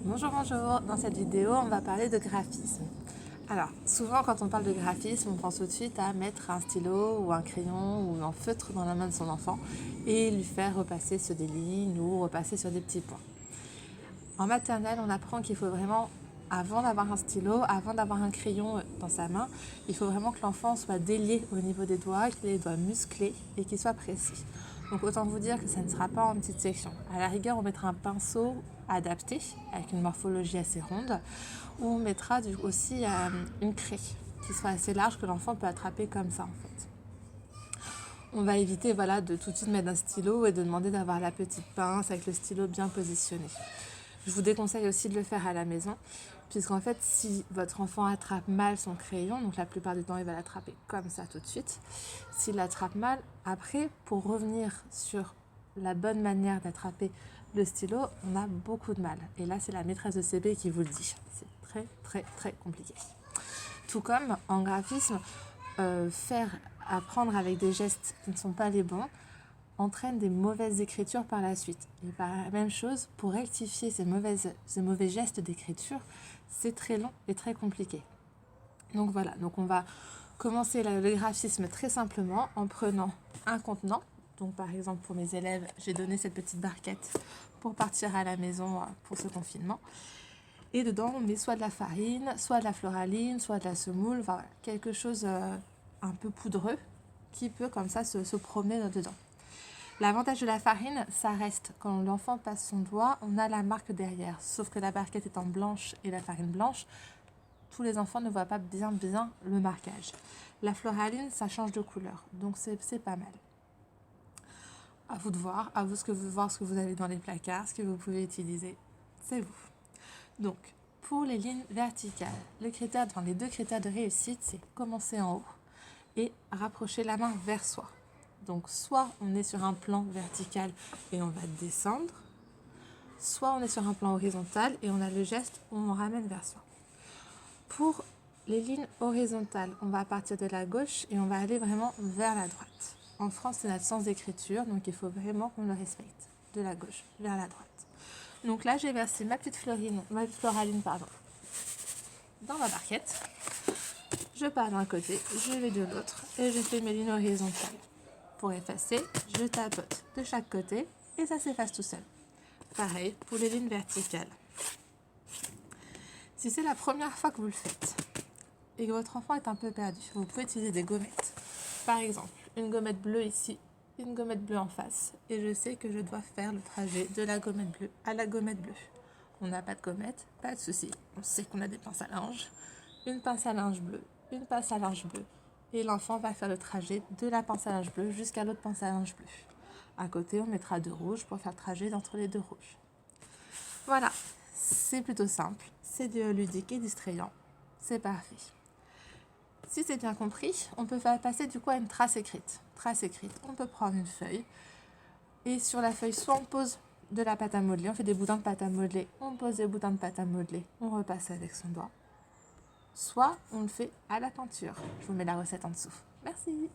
Bonjour, bonjour. Dans cette vidéo, on va parler de graphisme. Alors, souvent quand on parle de graphisme, on pense tout de suite à mettre un stylo ou un crayon ou un feutre dans la main de son enfant et lui faire repasser sur des lignes ou repasser sur des petits points. En maternelle, on apprend qu'il faut vraiment, avant d'avoir un stylo, avant d'avoir un crayon dans sa main, il faut vraiment que l'enfant soit délié au niveau des doigts, qu'il ait les doigts musclés et qu'il soit précis. Donc autant vous dire que ça ne sera pas en petite section. À la rigueur, on mettra un pinceau adapté, avec une morphologie assez ronde, ou on mettra aussi une craie qui soit assez large que l'enfant peut attraper comme ça en fait. On va éviter de tout de suite mettre un stylo et de demander d'avoir la petite pince avec le stylo bien positionné. Je vous déconseille aussi de le faire à la maison, puisqu'en fait, si votre enfant attrape mal son crayon, donc la plupart du temps, il va l'attraper comme ça tout de suite. S'il l'attrape mal, après, pour revenir sur la bonne manière d'attraper le stylo, on a beaucoup de mal. Et là, c'est la maîtresse de CP qui vous le dit. C'est très, très, très compliqué. Tout comme en graphisme, faire apprendre avec des gestes qui ne sont pas les bons entraîne des mauvaises écritures par la suite. Et par la même chose, pour rectifier ces mauvais gestes d'écriture, c'est très long et très compliqué. Donc voilà, donc on va commencer le graphisme très simplement en prenant un contenant. Donc par exemple pour mes élèves, j'ai donné cette petite barquette pour partir à la maison pour ce confinement. Et dedans, on met soit de la farine, soit de la floraline, soit de la semoule, enfin quelque chose un peu poudreux qui peut comme ça se promener dedans. L'avantage de la farine, ça reste quand l'enfant passe son doigt, on a la marque derrière. Sauf que la barquette étant blanche et la farine blanche, tous les enfants ne voient pas bien le marquage. La floraline, ça change de couleur, donc c'est pas mal. À vous de voir, à vous ce que vous avez dans les placards, ce que vous pouvez utiliser, c'est vous. Donc, pour les lignes verticales, les deux critères de réussite, c'est commencer en haut et rapprocher la main vers soi. Donc, soit on est sur un plan vertical et on va descendre, soit on est sur un plan horizontal et on a le geste où on ramène vers soi. Pour les lignes horizontales, on va partir de la gauche et on va aller vraiment vers la droite. En France, c'est notre sens d'écriture, donc il faut vraiment qu'on le respecte, de la gauche vers la droite. Donc là, j'ai versé ma petite floraline, dans ma barquette. Je pars d'un côté, je vais de l'autre et je fais mes lignes horizontales. Pour effacer, je tapote de chaque côté et ça s'efface tout seul. Pareil pour les lignes verticales. Si c'est la première fois que vous le faites et que votre enfant est un peu perdu, vous pouvez utiliser des gommettes. Par exemple, une gommette bleue ici, une gommette bleue en face. Et je sais que je dois faire le trajet de la gommette bleue à la gommette bleue. On n'a pas de gommette, pas de souci. On sait qu'on a des pinces à linge. Une pince à linge bleue, une pince à linge bleue. Et l'enfant va faire le trajet de la pince à linge bleue jusqu'à l'autre pince à linge bleue. À côté, on mettra 2 rouges pour faire le trajet entre les 2 rouges. Voilà, c'est plutôt simple, c'est ludique et distrayant. C'est parfait. Si c'est bien compris, on peut passer du coup à une trace écrite. Trace écrite, on peut prendre une feuille et sur la feuille, soit on pose de la pâte à modeler, on fait des boudins de pâte à modeler, on pose des boudins de pâte à modeler, on repasse avec son doigt. Soit on le fait à la peinture. Je vous mets la recette en dessous. Merci.